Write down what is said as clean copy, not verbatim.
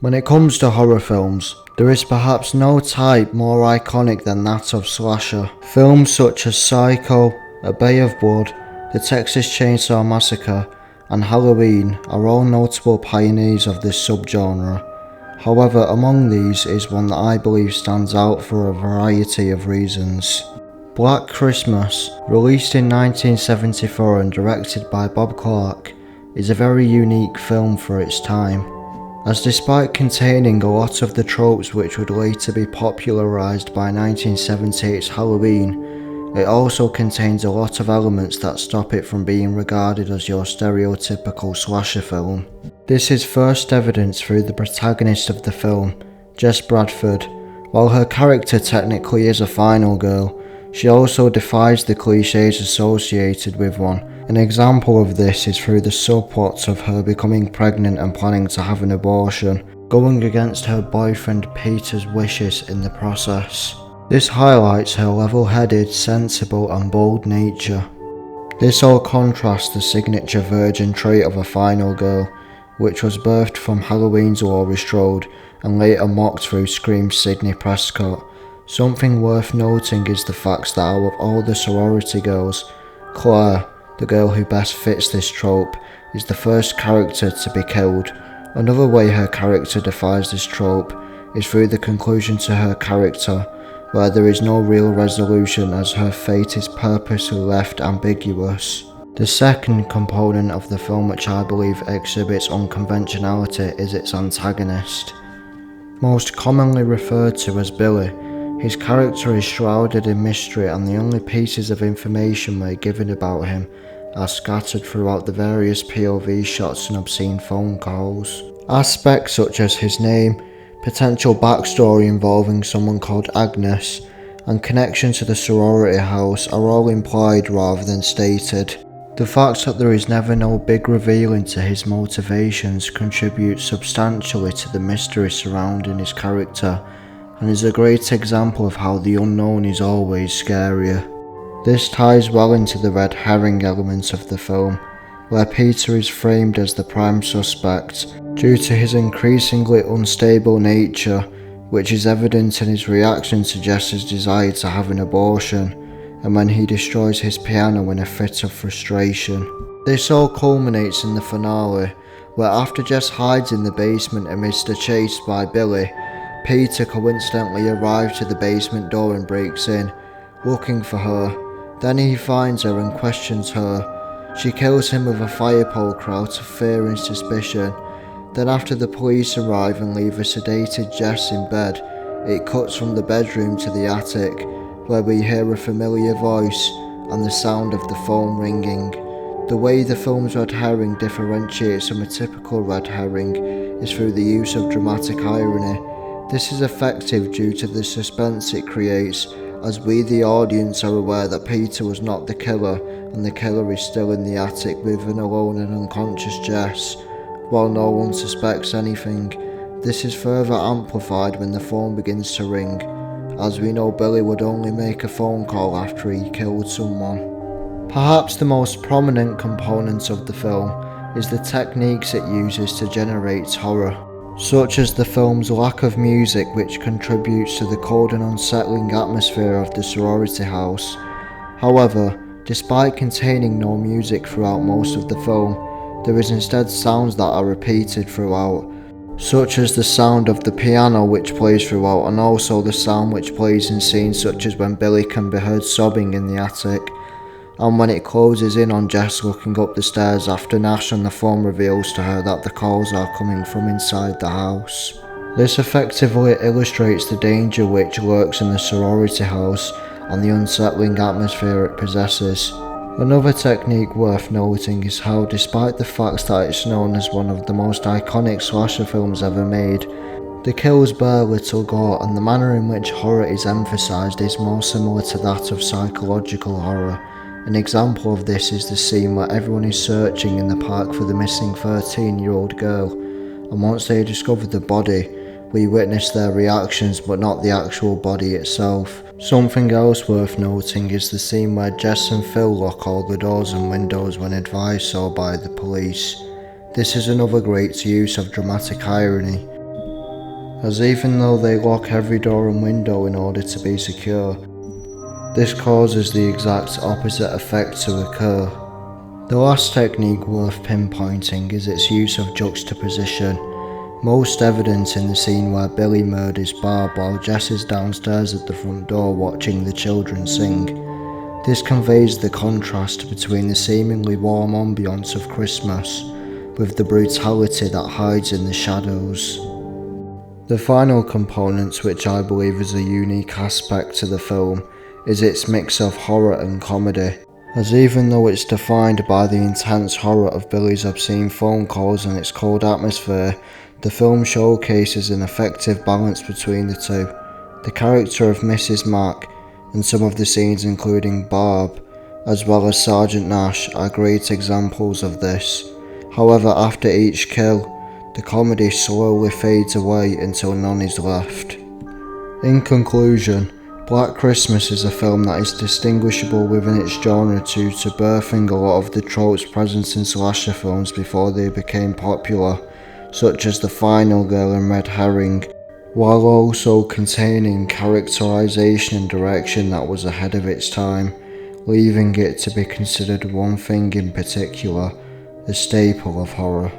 When it comes to horror films, there is perhaps no type more iconic than that of slasher. Films such as Psycho, A Bay of Blood, The Texas Chainsaw Massacre, and Halloween are all notable pioneers of this subgenre. However, among these is one that I believe stands out for a variety of reasons. Black Christmas, released in 1974 and directed by Bob Clark, is a very unique film for its time, as despite containing a lot of the tropes which would later be popularised by 1978's Halloween, it also contains a lot of elements that stop it from being regarded as your stereotypical slasher film. This is first evidenced through the protagonist of the film, Jess Bradford. While her character technically is a final girl, she also defies the cliches associated with one. An example of this is through the subplots of her becoming pregnant and planning to have an abortion, going against her boyfriend Peter's wishes in the process. This highlights her level-headed, sensible and bold nature. This all contrasts the signature virgin trait of a final girl, which was birthed from Halloween's Laurie Strode and later mocked through Scream's Sidney Prescott. Something worth noting is the fact that out of all the sorority girls, Claire, the girl who best fits this trope, is the first character to be killed. Another way her character defies this trope is through the conclusion to her character, where there is no real resolution as her fate is purposely left ambiguous. The second component of the film which I believe exhibits unconventionality is its antagonist. Most commonly referred to as Billy, his character is shrouded in mystery and the only pieces of information we're given about him are scattered throughout the various POV shots and obscene phone calls. Aspects such as his name, potential backstory involving someone called Agnes, and connection to the sorority house are all implied rather than stated. The fact that there is never no big reveal into his motivations contributes substantially to the mystery surrounding his character, and is a great example of how the unknown is always scarier. This ties well into the red herring elements of the film, where Peter is framed as the prime suspect due to his increasingly unstable nature, which is evident in his reaction to Jess's desire to have an abortion, and when he destroys his piano in a fit of frustration. This all culminates in the finale, where after Jess hides in the basement amidst a chase by Billy, Peter coincidentally arrives to the basement door and breaks in, looking for her. Then he finds her and questions her. She kills him with a fire poker out of fear and suspicion. Then after the police arrive and leave a sedated Jess in bed, it cuts from the bedroom to the attic, where we hear a familiar voice and the sound of the phone ringing. The way the film's red herring differentiates from a typical red herring is through the use of dramatic irony. This is effective due to the suspense it creates, as we the audience are aware that Peter was not the killer and the killer is still in the attic with an alone and unconscious Jess, while no one suspects anything. This is further amplified when the phone begins to ring, as we know Billy would only make a phone call after he killed someone. Perhaps the most prominent component of the film is the techniques it uses to generate horror, such as the film's lack of music, which contributes to the cold and unsettling atmosphere of the sorority house. However, despite containing no music throughout most of the film, there is instead sounds that are repeated throughout, such as the sound of the piano which plays throughout, and also the sound which plays in scenes such as when Billy can be heard sobbing in the attic, and when it closes in on Jess looking up the stairs after Nash on the phone reveals to her that the calls are coming from inside the house. This effectively illustrates the danger which lurks in the sorority house and the unsettling atmosphere it possesses. Another technique worth noting is how, despite the fact that it's known as one of the most iconic slasher films ever made, the kills bear little gore, and the manner in which horror is emphasised is more similar to that of psychological horror. An example of this is the scene where everyone is searching in the park for the missing 13-year-old girl, and once they discover the body, we witness their reactions but not the actual body itself. Something else worth noting is the scene where Jess and Phil lock all the doors and windows when advised so by the police. This is another great use of dramatic irony. as even though they lock every door and window in order to be secure, this causes the exact opposite effect to occur. The last technique worth pinpointing is its use of juxtaposition, most evident in the scene where Billy murders Barb while Jess is downstairs at the front door watching the children sing. This conveys the contrast between the seemingly warm ambience of Christmas with the brutality that hides in the shadows. The final component, which I believe is a unique aspect to the film, is its mix of horror and comedy, as even though it's defined by the intense horror of Billy's obscene phone calls and its cold atmosphere, the film showcases an effective balance between the two. The character of Mrs. Mack and some of the scenes including Barb, as well as Sergeant Nash, are great examples of this. However, after each kill, the comedy slowly fades away until none is left. In conclusion, Black Christmas is a film that is distinguishable within its genre due to birthing a lot of the tropes present in slasher films before they became popular, such as the final girl and red herring, while also containing characterization and direction that was ahead of its time, leaving it to be considered one thing in particular, a staple of horror.